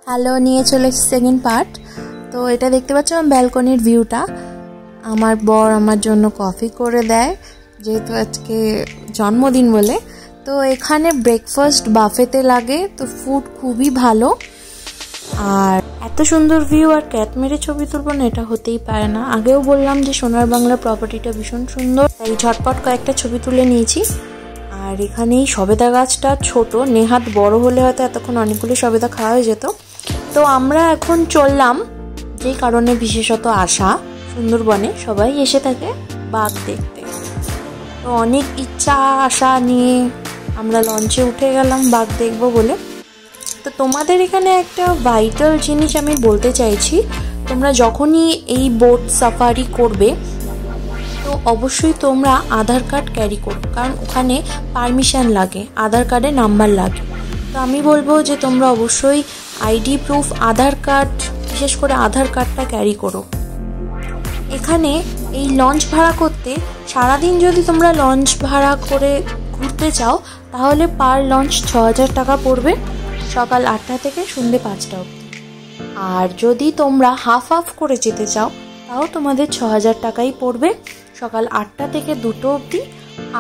Hello, নিয়ে চলে এসেছি সেকেন্ড পার্ট। তো এটা দেখতে পাচ্ছ আমার ব্যালকনির ভিউটা। আমার বর আমার জন্য কফি করে দেয়, যেহেতু আজকে জন্মদিন বলে। তো এখানে ব্রেকফাস্ট বাফেতে লাগে, তো ফুড খুবই ভালো। আর এত সুন্দর ভিউ আর ক্যাট মেরে ছবি তুলবো না, এটা হতেই পারে না। আগেও বললাম যে সোনার বাংলা প্রপার্টিটা ভীষণ সুন্দর, তাই ঝটপট কয়েকটা ছবি তুলে নিয়েছি। আর এখানে এই সবেদা গাছটা ছোট, নেহাত বড় হলে হয়তো এতক্ষণ অনেকগুলো সবেদা খাওয়া হয়ে যেত। তো আমরা এখন চললাম, যেই কারণে বিশেষত আসা সুন্দরবনে সবাই এসে থাকে বাঘ দেখতে। তো অনেক ইচ্ছা আশা নিয়ে আমরা লঞ্চে উঠে গেলাম বাঘ দেখবো বলে। তো তোমাদের এখানে একটা ভাইটাল জিনিস আমি বলতে চাইছি, তোমরা যখনই এই বোট সাফারি করবে তো অবশ্যই তোমরা আধার কার্ড ক্যারি করো, কারণ ওখানে পারমিশন লাগে, আধার কার্ডে নাম্বার লাগে। তো আমি বলবো যে তোমরা অবশ্যই আইডি প্রুফ, আধার কার্ড, বিশেষ করে আধার কার্ডটা ক্যারি করো। এখানে এই লঞ্চ ভাড়া করতে, সারাদিন যদি তোমরা লঞ্চ ভাড়া করে ঘুরতে চাও তাহলে পার লঞ্চ ৬,০০০ টাকা পড়বে, সকাল ৮টা থেকে সন্ধ্যে ৫টা অবধি। আর যদি তোমরা হাফ হাফ করে যেতে চাও তাও তোমাদের ৬,০০০ টাকাই পড়বে, সকাল ৮টা থেকে ২টো অবধি,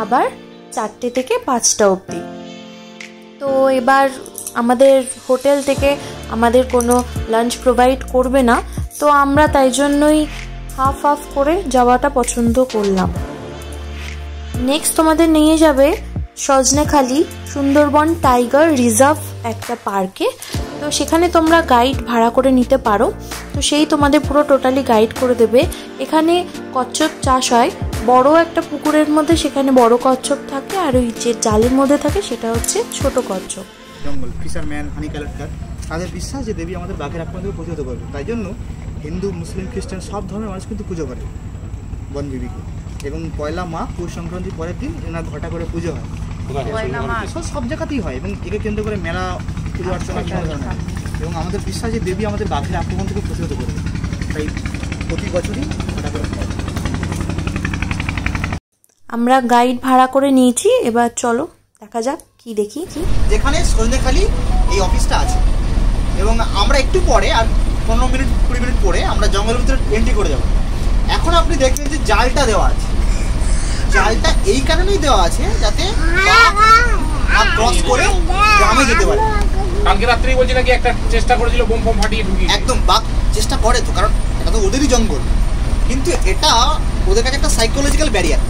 আবার ৪টে থেকে ৫টা অবধি। তো এবার আমাদের হোটেল থেকে আমাদের কোনো লাঞ্চ প্রোভাইড করবে না, তো আমরা তাই জন্যই হাফ হাফ করে যাওয়াটা পছন্দ করলাম। নেক্সট তোমাদের নিয়ে যাবে সজনেখালি সুন্দরবন টাইগার রিজার্ভ একটা পার্কে। তো সেখানে তোমরা গাইড ভাড়া করে নিতে পারো, তো সেই তোমাদের পুরো টোটালি গাইড করে দেবে। এখানে কচ্ছপ চাষ হয় বড় একটা পুকুরের মধ্যে, সেখানে বড় কচ্ছপ থাকে, আর ওই যে জালের মধ্যে থাকে সেটা হচ্ছে ছোট কচ্ছপ। জঙ্গল ফিশারম্যান, হানি কালেক্টর, তাদের বিশ্বাস যে দেবী আমাদের বাঘের আক্রমণ থেকে প্রতিহত করবে। তাই জন্য হিন্দু, মুসলিম, খ্রিস্টান সব ধর্মের মানুষ কিন্তু পুজো করে বনদেবীকে। এবং পয়লা মাঘ পৌষ সংক্রান্তির পরের দিন এনার ঘটা করে পুজো হয়, সব জায়গাতেই হয়। এবং একে কেন্দ্র করে মেলা, পুজো অর্চনা ধরনের। এবং আমাদের বিশ্বাস যে দেবী আমাদের বাঘের আক্রমণ থেকে প্রতিহত করবে, তাই প্রতি বছরই ঘটা করে। আমরা গাইড ভাড়া করে নিয়েছি, এবার চলো দেখা যাক কি দেখি। যেখানে সজনেখালি এই অফিসটা আছে, এবং আমরা একটু পরে আর 15 মিনিট 20 মিনিট পরে আমরা জঙ্গলের ভিতরে এন্ট্রি করে যাব। এখন আপনি দেখবেন যে জালটা দেওয়া আছে, জালটা এই কারণেই দেওয়া আছে যাতে বাঘ ক্রস করে গ্রামে যেতে পারে। কালকে রাত্রেই বলছি নাকি একটা চেষ্টা করেছিল বোম ফোম ফাটিয়ে ঢুকিয়ে। একদম, বাঘ চেষ্টা করে তো, কারণ এটা তো ওদেরই জঙ্গল, কিন্তু এটা ওদের কাছে একটা সাইকোলজিক্যাল ব্যারিয়ার,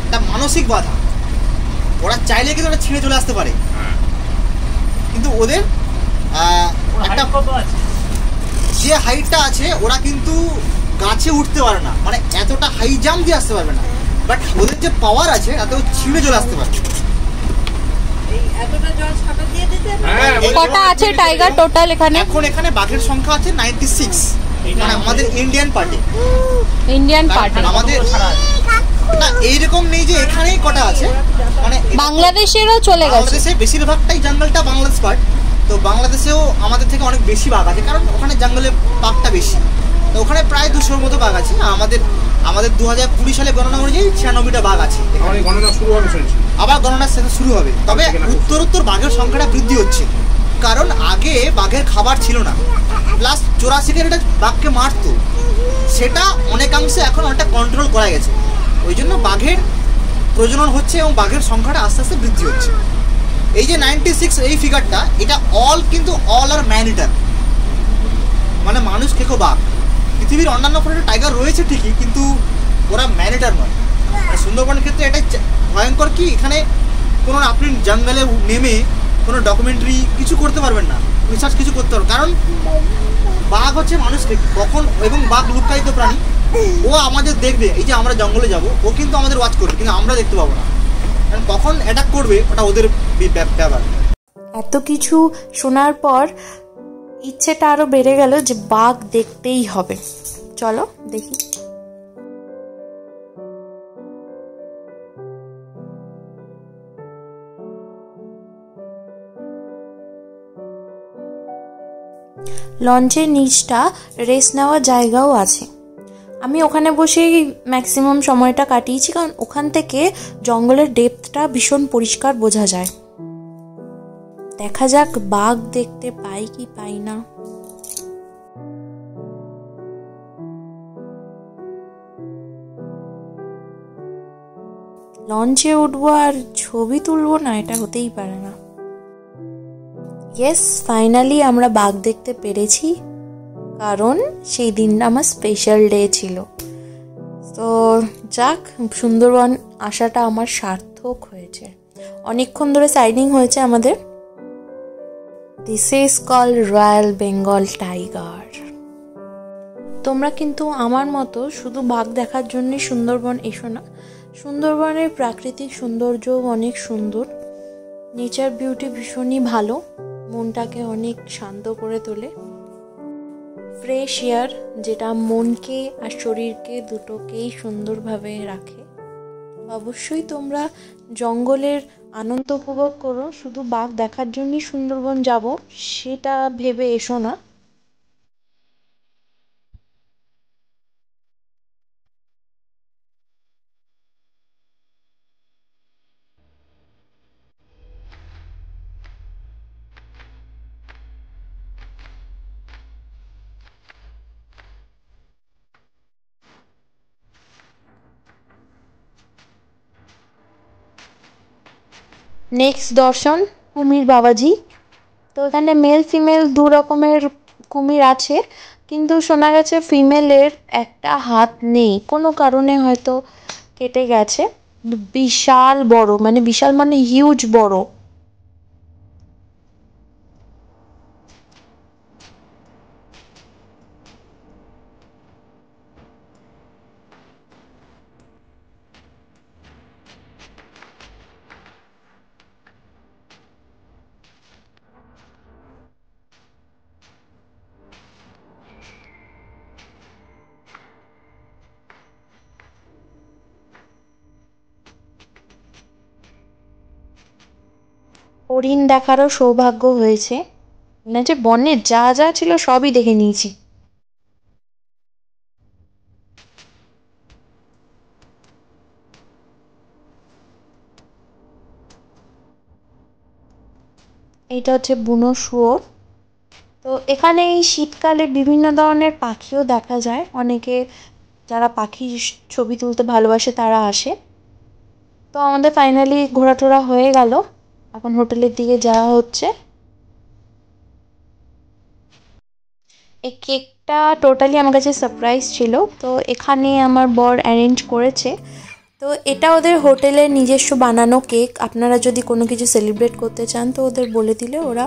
একটা মানসিক বাধা। ওরা চাইলে কিন্তু ওরা ছিঁড়ে চলে আসতে পারে, কিন্তু ওদের একটা যে হাইটটা আছে ওরা কিন্তু গাছে উঠতে পারে না, মানে এতটা হাই জাম্প দিয়ে আসতে পারবে না, বাট ওদের যে পাওয়ার আছে তাতে ছিঁড়ে চলে আসতে পারবে। কটা আছে টাইগার টোটাল এখানে? এখন এখানে বাঘের সংখ্যা আছে 96, মানে আমাদের ইন্ডিয়ান পার্টি। আমাদের না এইরকম নেই যে এখানেই কটা আছে, মানে বাংলাদেশেরও চলে গেছে। বাংলাদেশে বেশিরভাগটাই জঙ্গলটা বাংলাদেশ পার্ট, তো বাংলাদেশেও আমাদের থেকে অনেক বেশি বাঘ আছে, কারণ ওখানে জঙ্গলে বাঘটা বেশি। তো ওখানে প্রায় 200-র মতো বাঘ আছে। আমাদের 2020 সালে গণনা অনুযায়ী 96টা বাঘ আছে। গণনা শুরু হবে, আবার গণনা শুরু হবে। তবে উত্তর বাঘের সংখ্যাটা বৃদ্ধি হচ্ছে, কারণ আগে বাঘের খাবার ছিল না, প্লাস 84 বাঘকে মারতো, সেটা অনেকাংশে এখন অনেকটা কন্ট্রোল করা গেছে। ওই জন্য বাঘের প্রজনন হচ্ছে এবং বাঘের সংখ্যাটা আস্তে আস্তে বৃদ্ধি হচ্ছে। এই যে 96 এই ফিগারটা, এটা কিন্তু অল আর ম্যান ইটার, মানে মানুষ খেকো বাঘ। পৃথিবীর অন্যান্য ফ্লোরে টাইগার রয়েছে ঠিকই, কিন্তু ওরা ম্যান ইটার নয়। মানে সুন্দরবনের ক্ষেত্রে এটাই ভয়ঙ্কর কি, এখানে কোনো আপনি জঙ্গলে নেমে কোনো ডকুমেন্টারি কিছু করতে পারবেন না, রিসার্চ কিছু করতে পারবেন, কারণ বাঘ হচ্ছে মানুষকে কখন, এবং বাঘ লুকায়িত প্রাণী, ও আমাদের দেখবে। এই যে আমরা জঙ্গলে যাব, ও কিন্তু আমাদের ওয়াচ করবে, কিন্তু আমরা দেখতে পাবো না, কারণ কখন অ্যাটাক করবে ওটা ওদের ব্যাপার। এত কিছু শোনার পর ইচ্ছেটা আরো বেড়ে গেল যে বাঘ দেখতেই হবে। চলো দেখি। লঞ্চের নিচটা রেস্ট নেওয়ার জায়গাও আছে, আমি ওখানে বসেই ম্যাক্সিমাম সময়টা কাটিয়েছি, কারণ ওখান থেকে জঙ্গলের ডেপথটা ভীষণ পরিষ্কার বোঝা যায়। দেখা যাক বাঘ দেখতে পাই কি পাই না। লঞ্চে উঠবো আর ছবি তুলবো না, এটা হতেই পারে না। ইয়েস, ফাইনালি আমরা বাঘ দেখতে পেরেছি, কারণ সেই দিনটা আমার স্পেশাল ডে ছিল। তো যাক, সুন্দরবন আসাটা আমার সার্থক হয়েছে। অনেকক্ষণ ধরে সাইডিং হয়েছে আমাদের। This is called royal Bengal tiger. তোমরা কিন্তু আমার মতো শুধু বাঘ দেখার জন্যই সুন্দরবন এসো না। সুন্দরবনের প্রাকৃতিক সৌন্দর্য অনেক সুন্দর, নেচার বিউটি ভীষণই ভালো, মনটাকে অনেক শান্ত করে তোলে। ফ্রেশ এয়ার যেটা মনকে আর শরীরকে দুটোকেই সুন্দরভাবে রাখে। অবশ্যই তোমরা জঙ্গলের আনন্দ উপভোগ করো, শুধু বাঘ দেখার জন্যই সুন্দরবন যাব সেটা ভেবে এসো না। নেক্সট দর্শন কুমির বাবাজি। তো এখানে মেল ফিমেল দু রকমের কুমির আছে, কিন্তু শোনা গেছে ফিমেলের একটা হাত নেই, কোনো কারণে হয়তো কেটে গেছে। বিশাল বড়, মানে বিশাল মানে হিউজ বড়। হরিণ দেখারও সৌভাগ্য হয়েছে, না যে বনের যা যা ছিল সবই দেখে নিয়েছি। এইটা হচ্ছে বুনো শুয়োর। তো এখানে এই শীতকালে বিভিন্ন ধরনের পাখিও দেখা যায়, অনেকে যারা পাখি ছবি তুলতে ভালোবাসে তারা আসে। তো আমাদের ফাইনালি ঘোরাটোরা হয়ে গেল, এখন হোটেলের দিকে যাওয়া হচ্ছে। এই কেকটা টোটালি আমার কাছে সারপ্রাইজ ছিল, তো এখানে আমার বর অ্যারেঞ্জ করেছে। তো এটা ওদের হোটেলের নিজস্ব বানানো কেক। আপনারা যদি কোনো কিছু সেলিব্রেট করতে চান তো ওদের বলে দিলে ওরা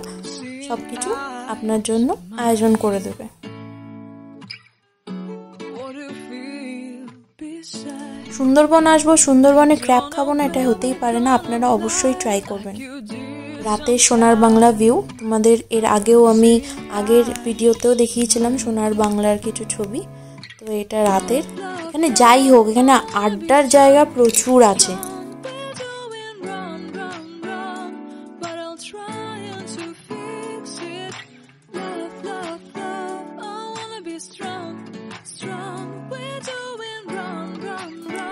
সব কিছু আপনার জন্য আয়োজন করে দেবে। সুন্দরবন আসবো, সুন্দরবনে ক্র্যাব খাবো না, এটা হতেই পারে না। আপনারা অবশ্যই ট্রাই করবেন। রাতের সোনার বাংলা ভিউ, তোমাদের এর আগেও আমি আগের ভিডিওতেও দেখিয়েছিলাম সোনার বাংলার কিছু ছবি। তো এটা রাতের, এখানে যাই হোক এখানে আড্ডার জায়গা প্রচুর আছে।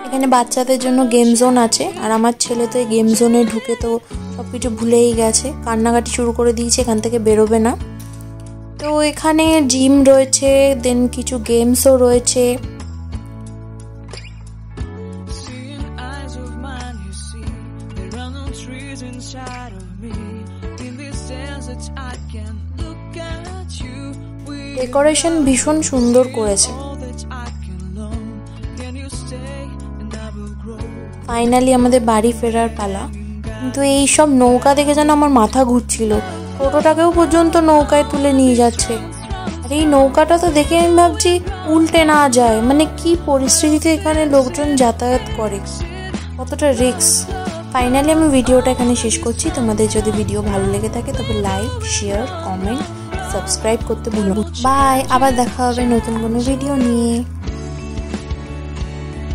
এখানে বাচ্চাদের জন্য গেম জোন আছে, আর আমার ছেলে তো এই গেম জোনে ঢুকে তো সব কিছু ভুলেই গেছে, কান্নাকাটি শুরু করে দিয়েছে, এখান থেকে বেরোবে না। তো এখানে জিম রয়েছে, দেন কিছু গেমসও রয়েছে। ডেকোরেশন ভীষণ সুন্দর করেছে। ফাইনালি আমাদের বাড়ি ফেরার পালা, কিন্তু এই সব নৌকা দেখে যেন আমার মাথা ঘুরছিল। টোটোটাকেও পর্যন্ত নৌকায় তুলে নিয়ে যাচ্ছে, আর এই নৌকাটা তো দেখে আমি ভাবছি উল্টে না যায়, মানে কি পরিস্থিতিতে এখানে লোকজন যাতায়াত করে, কতটা রিস্ক। ফাইনালি আমি ভিডিওটা এখানে শেষ করছি। তোমাদের যদি ভিডিও ভালো লেগে থাকে তবে লাইক, শেয়ার, কমেন্ট, সাবস্ক্রাইব করতে ভুলো না। বাই, আবার দেখা হবে নতুন কোনো ভিডিও নিয়ে।